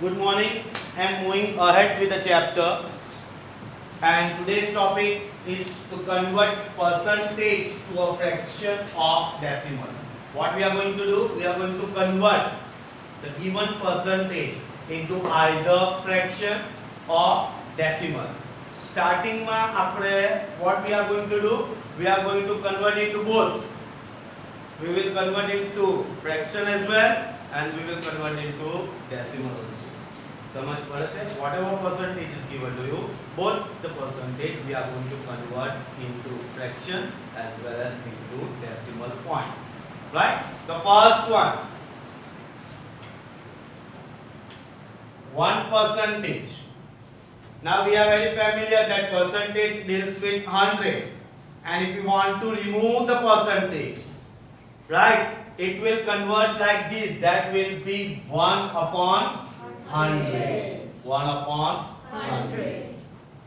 Good morning. I'm moving ahead with the chapter, and today's topic is to convert percentage to a fraction of decimal. What we are going to do? We are going to convert the given percentage into either fraction or decimal. Starting માં આપણે what we are going to do? We are going to convert into both. We will convert into fraction as well, and we will convert into decimal also. समझ पड़े છે? Whatever percentage is given to you, both the percentage we are going to convert into fraction as well as into decimal point. Right? The first one, 1%. Now we are very familiar that percentage deals with 100, and if you want to remove the percentage, right, it will convert like this. That will be 1 upon 100. 1 upon 100.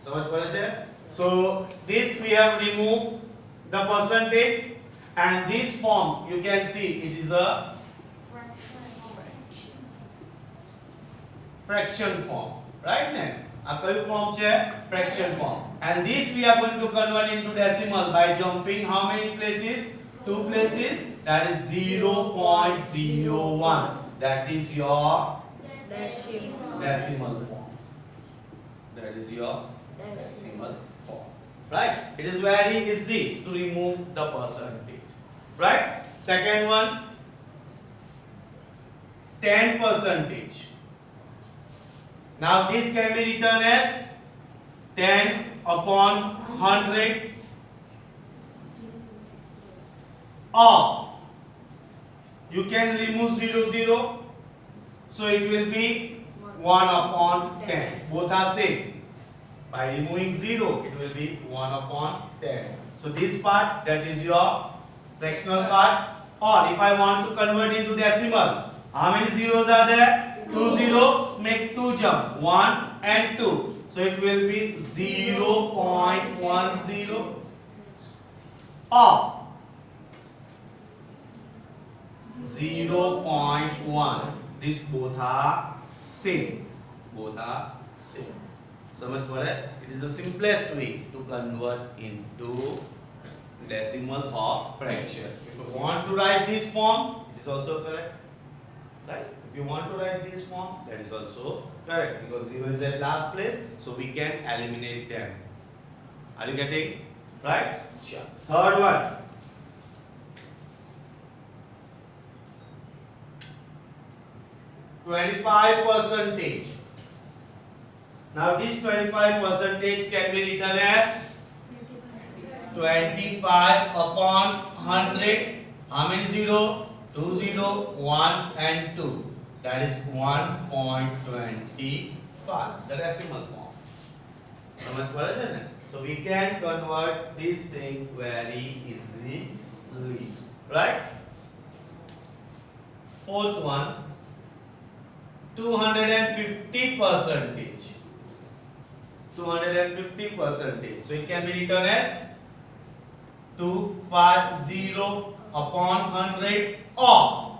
समझ पड़े छे? So this we have removed the percentage, and this form you can see it is a fraction form, right? ને આ કયું form છે? Fraction form. And this we are going to convert into decimal by jumping how many places? 2 places. That is 0.01. That is your decimal form. That is your decimal form. Right? It is very easy to remove the percentage. Right? Second one, 10%. Now this can be written as 10 upon 100, or you can remove 0, so it will be 1 upon 10. Both are same. By removing 0, it will be 1 upon 10. So this part, that is your fractional part. Or if I want to convert into decimal, how many zeros are there? 2 0. Make 2 jump, 1 and 2. So it will be 0.10 or 0.1. These both are same. Both are same. समझ पड़े? It is the simplest way to convert into decimal or fraction. If you want to write this form, it is also correct. Right? If you want to write this form, that is also correct, because 0 is at last place, so we can eliminate them. Are you getting? Right? Sure. Third one. 25%. Now this 25% can be written as 25 upon 100. How many 0? 2 0, 1 and 2. That is 1.25. The decimal form. समझ पड़े छे ने? So we can convert this thing very easily. Right? Fourth one, 250%. 250%. So it can be written as 250 upon 100, or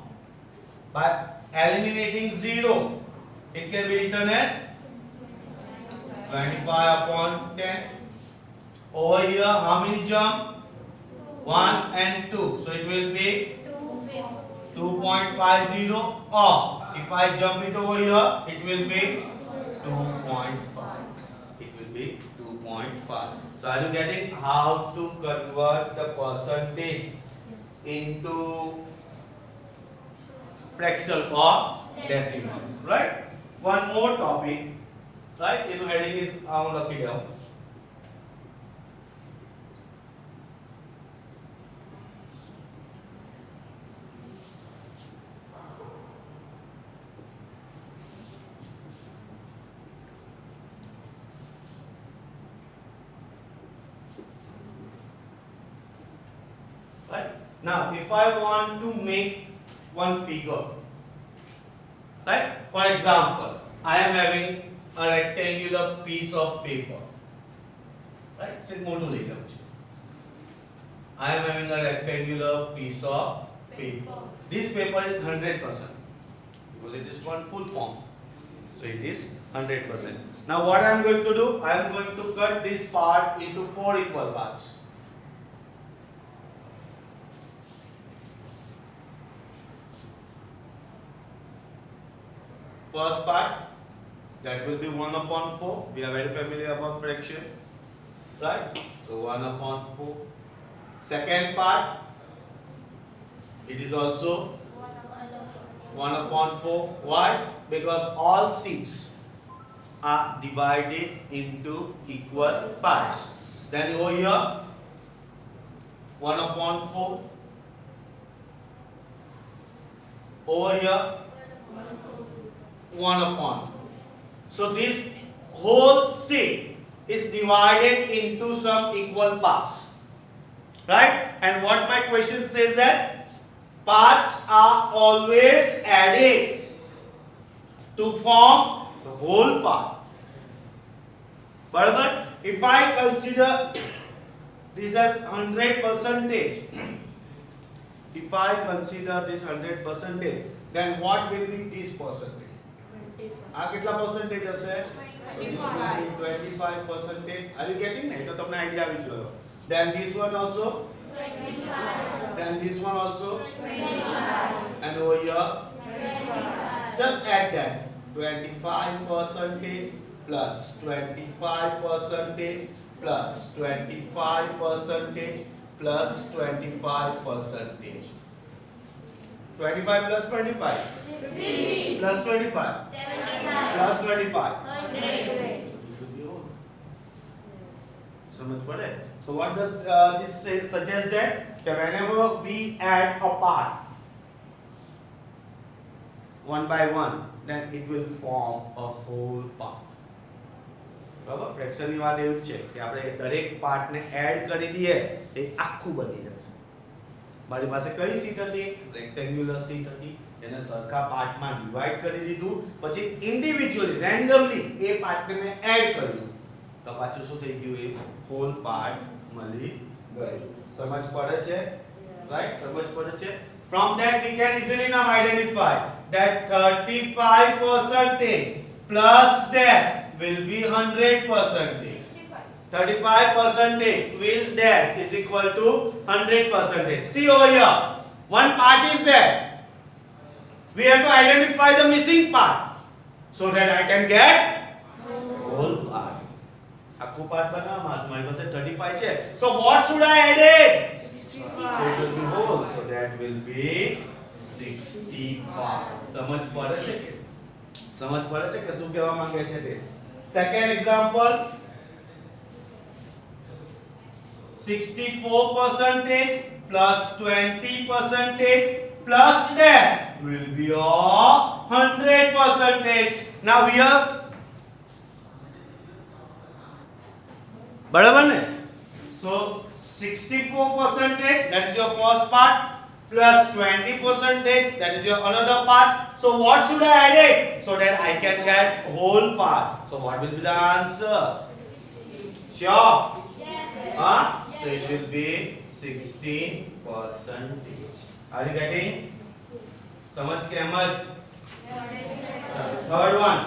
by eliminating 0, it can be written as 25 upon 10. Over here, how many jump? 1 and 2. So it will be 2.50, or if I jump it over here, it will be 2.5. It will be 2.5. So are you getting how to convert the percentage into fraction or decimal? Right? One more topic. Right? You know, heading is lucky down. Right? Now, if I want to make one figure, right? For example, I am having a rectangular piece of paper, right? I am having a rectangular piece of paper. This paper is 100% because it is one full form. So it is 100%. Now what I am going to do? I am going to cut this part into 4 equal parts. First part, that will be 1 upon 4. We are very familiar about fraction, right? So 1 upon 4. Second part, it is also 1 upon 4. Why? Because all sheets are divided into equal parts. Then over here, 1 upon 4. Over here, 1 upon 4. So this whole sheet is divided into some equal parts. Right? And what my question says that parts are always added to form the whole part. But if I consider this as 100%, if I consider this 100%, then what will be this percentage? આ કેટલા percentage હશે? 25%. Are you getting it? તો તમને idea આવી ગયો. Then this one also 25. Then this one also 25. And over here 25. Just add that 25% plus 25% plus 25% plus 25%. 25 plus 25 50. Plus 25 75 plus 25 100. समझ पड़े? So what does this say, suggest that whenever we add a part one by one, then it will form a whole part. બરાબર fraction ની વાત એવું છે કે આપણે દરેક પાર્ટ ને એડ કરી દઈએ એ આખું બની જશે. મારી પાસે કઈ શીટ હતી? રેક્ટેન્ગ્યુલર શીટ હતી. એને સરખા પાર્ટમાં ડિવાઇડ કરી દીધું, પછી ઇન્ડિવિડ્યુઅલી રેન્ડમલી એ પાર્ટને મેં એડ કર્યું તો પાછું શું થઈ ગયું? એ હોલ પાર્ટ મળી ગયું. સમજ પડે છે? રાઈટ? સમજ પડે છે? From that we can easily now identify that 35% plus dash will be 100%. 35% will dash is equal to 100%. See over here, one part is there. We have to identify the missing part so that I can get whole part. આખું part બનાવવા મારી પાસે 35 છે. So what should I add it? 65. So it will be whole. So that will be 65. સમજ પડે છે કે? સમજ પડે છે કે શું કહેવા માંગે છે તે? Second example, 64% plus 20% plus dash will be 100%. Now here, बराबर ने? So 64% that is your first part plus 20% that is your another part. So what should I add it so that I can get whole part? So what will be the answer? Sure? Huh? So it will be 16%. Are you getting? समझ के Ahmad? Third one.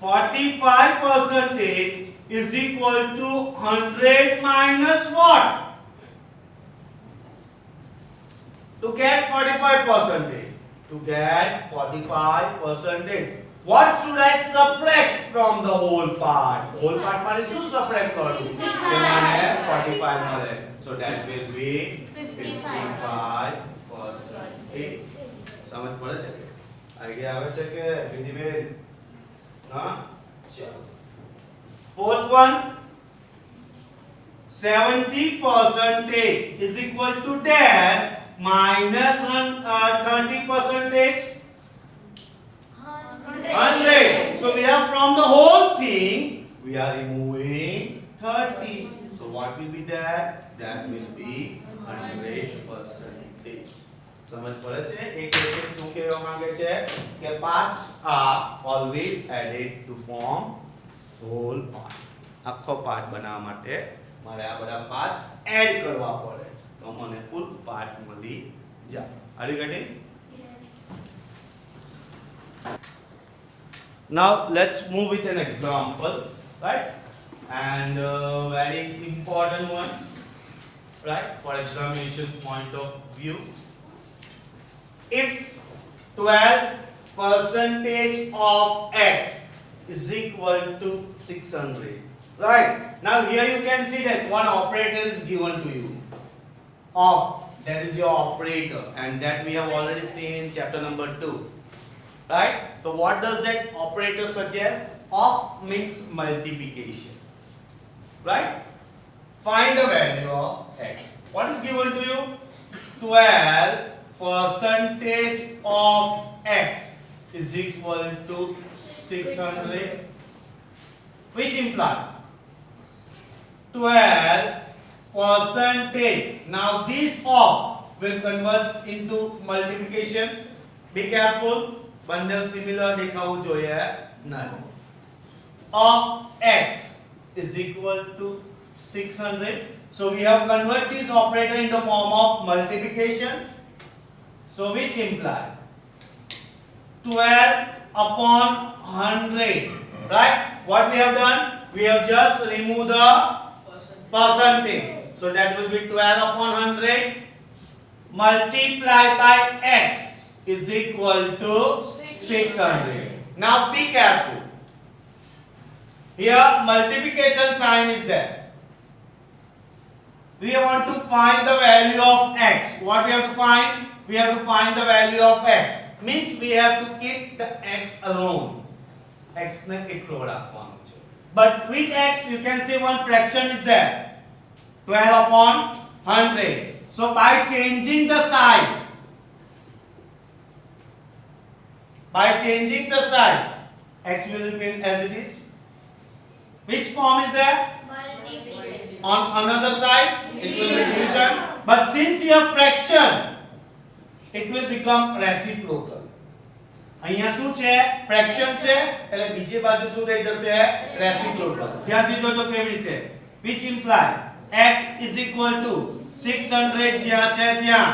45% is equal to 100 minus what? To get 45%. To get 45%. What should I subtract from the whole part? Whole part माने શું subtract કરું? કે મને 45 મળે. So that will be 55%. સમજ પડે છે? આઈડિયા આવે છે કે વિધિબેન? હા ચલો. Fourth one, 70% is equal to dash minus 30%. 100. So we have from the whole thing we are removing 30. So what will be that? That will be 100%. समझ पड़े छे? एक શું કહેવા માંગે છે કે parts are always added to form whole part. આખો પાર્ટ બનાવવા માટે મારે આ બધા પાર્ટ્સ એડ કરવા પડે તો મને ફૂલ પાર્ટ મળી જાય. Are you getting? Yes. Now let's move with an example, right? And very important one, right? For examination point of view. If 12% of x is equal to 600, right? Now here you can see that one operator is given to you. Of, that is your operator, and that we have already seen in chapter number 2. Right? So what does that operator suggest? Of means multiplication. Right? Find the value of x. What is given to you? 12% of x is equal to 600, which implies 12%. Now this of will convert into multiplication. Be careful. બંને similar દેખાવું જોઈએ નહીં. Of x is equal to 600. So we have converted this operator in the form of multiplication. So which imply 12 upon 100. Right? What we have done? We have just removed the percentage. So that will be 12 upon 100 multiplied by x is equal to 600. Now be careful. Here multiplication sign is there. We want to find the value of x. What we have to find? We have to find the value of x. Means we have to keep the x alone. X ne eklo rakhwanu છે. But with x you can see one fraction is there. 12 upon 100. So by changing the sign, x will remain as it is. Which form is there? Multiplication. On another side, it will be division. But since here fraction, it will become reciprocal. અહીંયા શું છે? fraction છે, એટલે બીજી બાજુ શું થઈ જશે? reciprocal. ધ્યાનથી જોજો કેવી રીતે. Which imply x is equal to 600 જ્યાં છે ત્યાં.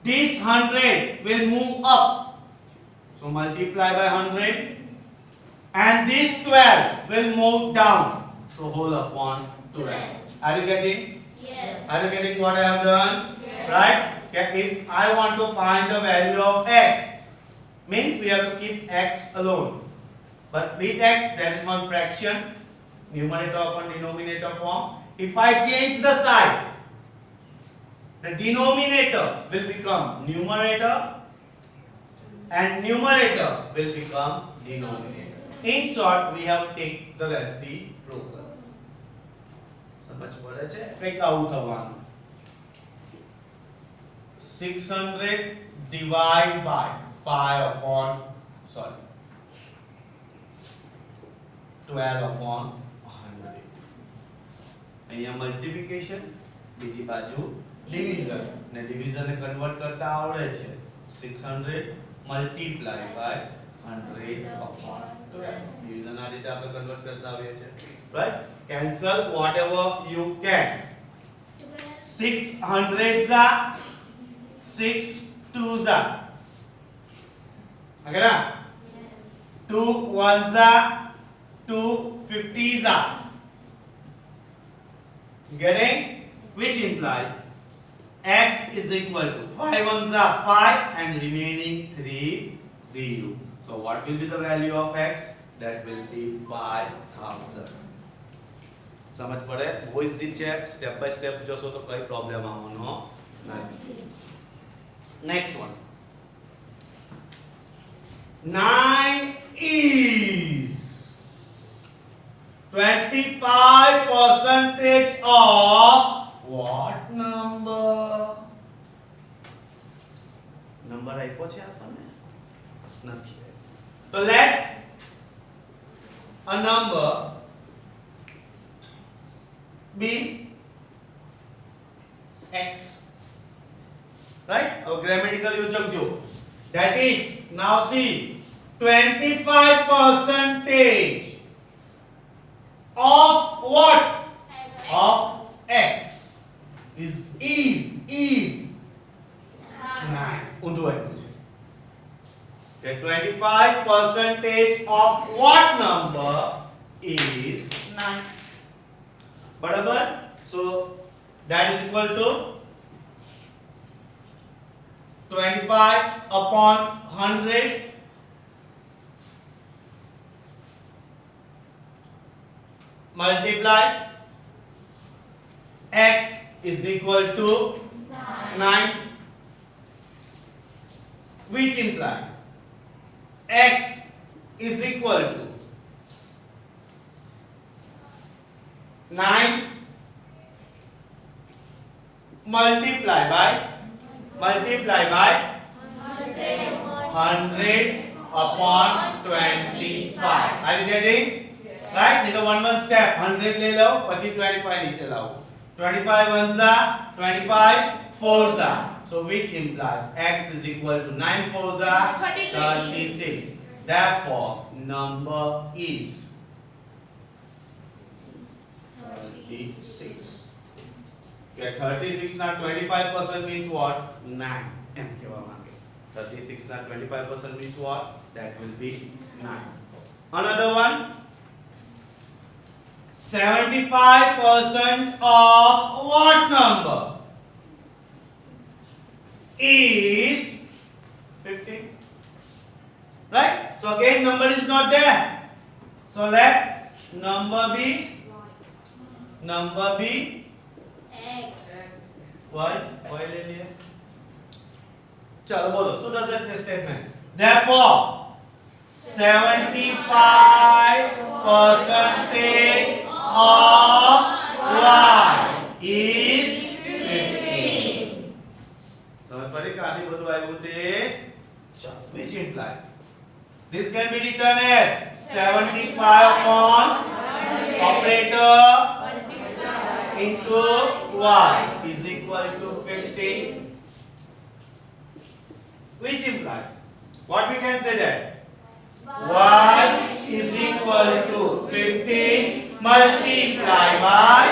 This 100 will move up. So multiply by 100, and this 12 will move down. So whole upon 12. Are you getting? Yes. Are you getting what I have done? Yes. Right? Okay, if I want to find the value of x, means we have to keep x alone. But with x, there is one fraction, numerator upon denominator form. If I change the sign, the denominator will become numerator, and numerator will become denominator. In short, we have take the reciprocal. સમજ પડે છે? કંઈક આવું થવાનું. 600 divide by 5 upon 12 upon 100. અહીંયા multiplication, બીજી બાજુ division. ને ડિવિઝન ને કન્વર્ટ કરતા આવડે છે. 600 multiply by 100 upon 12. Division આ રીતે આપણે કન્વર્ટ કરતા આવીએ છે. Right? Cancel whatever you can. 6 hundreds are 6 twos are. Okay na? 2 ones are 2 50s are. Getting? Which imply x is equal to 5 ones are 5 and remaining 3 0. So what will be the value of x? That will be 5000. સમજ પડે? Boys જે છે step by step જોશો તો કઈ problem આવવાનો નથી. Next one. 9 is 25% of what number? Number આપ્યો છે આપણને? નથી. તો let a number be x. Right? Our grammatical usage jo. That is, now see, 25% of what? Of x is 9. ઊંધું આપ્યું છે. The 25% of what number is 9. बराबर? So that is equal to 25 upon 100 multiply x is equal to 9, which imply x is equal to 9 multiply by 100 upon 25. Are you getting? Right? नहीं तो one step 100 ले लो પછી 25 नीचे लाओ. 25 ones are 25 fours are. So which implies x is equal to 9 fours are 36. Therefore number is 36. Okay, 36 ना 25% means what? 9. M केवा मांगे. 36 ना 25% means what? That will be 9. Another one. 75% of what number is 50? Right? So again number is not there. So let number be y ले लिए. चलो बोलो. So does that statement. Therefore 75% of y is 15. समझ पड़ी काटी બધું આવ્યું તે. चलो which imply this can be written as 75 upon operator into y is equal to 15, which imply what we can say that y is equal to 15 multiplied by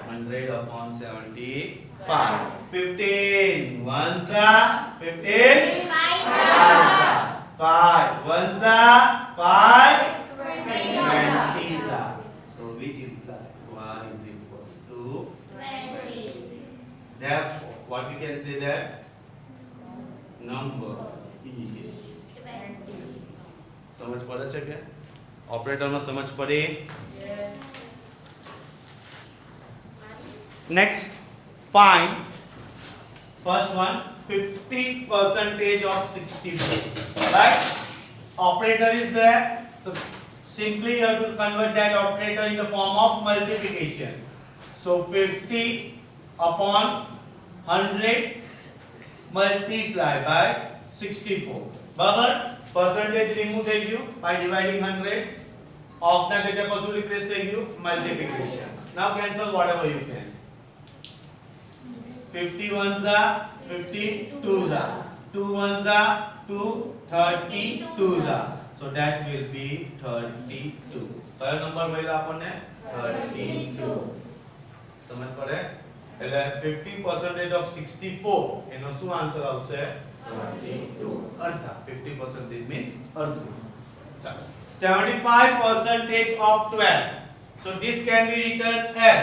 100 upon 75. 15 ones are 15 5 ones are 5 20s are. So which implies y is equal to 20. Therefore what we can say that number is 20. समझ पड़े છે કે operator માં સમજ પડી? Next, find first one 50% of 64. Right? Operator is there. So simply you have to convert that operator in the form of multiplication. So 50 upon 100 multiply by 64. बराबर? Percentage remove થઈ ગયું by dividing 100. Of ના જગ્યા પર શું replace થઈ ગયું? Multiplication. Now cancel whatever you can. 50 ones are 50 twos are 2 ones are 2 30 twos are. So that will be 32. કયો નંબર મળ્યો આપણને? 32. સમજ પડે? એટલે 50% of 64 એનો શું આન્સર આવશે? 32. અડધા. 50% means અડધું. ચાલો. 75% of 12. So this can be written as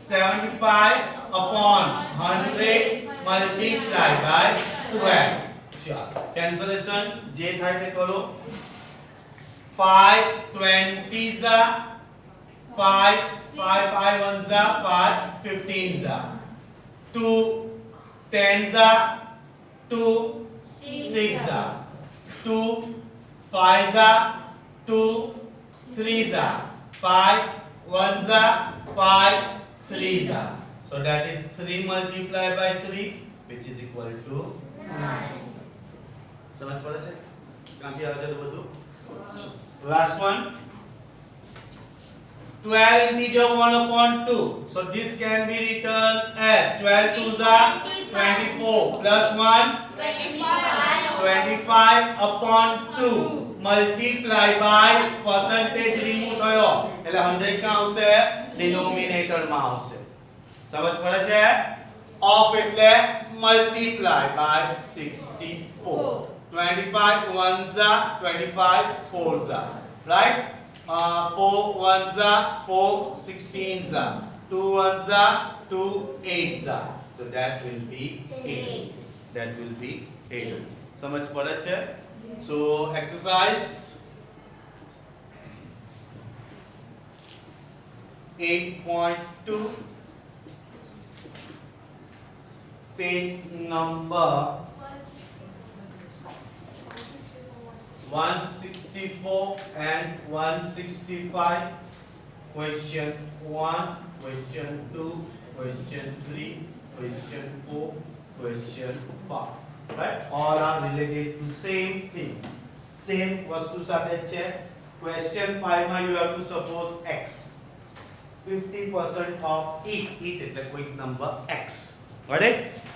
75 upon 100 multiplied by 12. ચાલો. કેન્સલેશન જે થાય તે કરો. 5 20s are 5 ones are 5 15s are 2 10s are 2 6s are 2 5s are 2 3s are 5 ones are 5 3s are. So that is 3 multiplied by 3 which is equal to 9. समझ पड़े છે? કાંથી આવે છે બધું? Last one 12 integer 1 upon 2. So this can be written as 12 twos are 24 plus 1 25 upon 2 multiply by percentage remove થયો એટલે 100 का આવશે डिनोमिनेटर માં આવશે. સમજ પડે છે? of એટલે multiply by 64. 25 ones are 25 fours are, right? 4 ones are 4 16s are, 2 ones are 2 8s are. So that will be 8. That will be 8. समझ पड़े छे? So exercise 8.2 page number 164 and 165. Question 1, question 2, question 3, question 4, question 5. Right? All are related to same thing. Same વસ્તુ સાથે છે. Question 5 માં you have to suppose x. 50% of it એટલે કોઈક number x. Got it?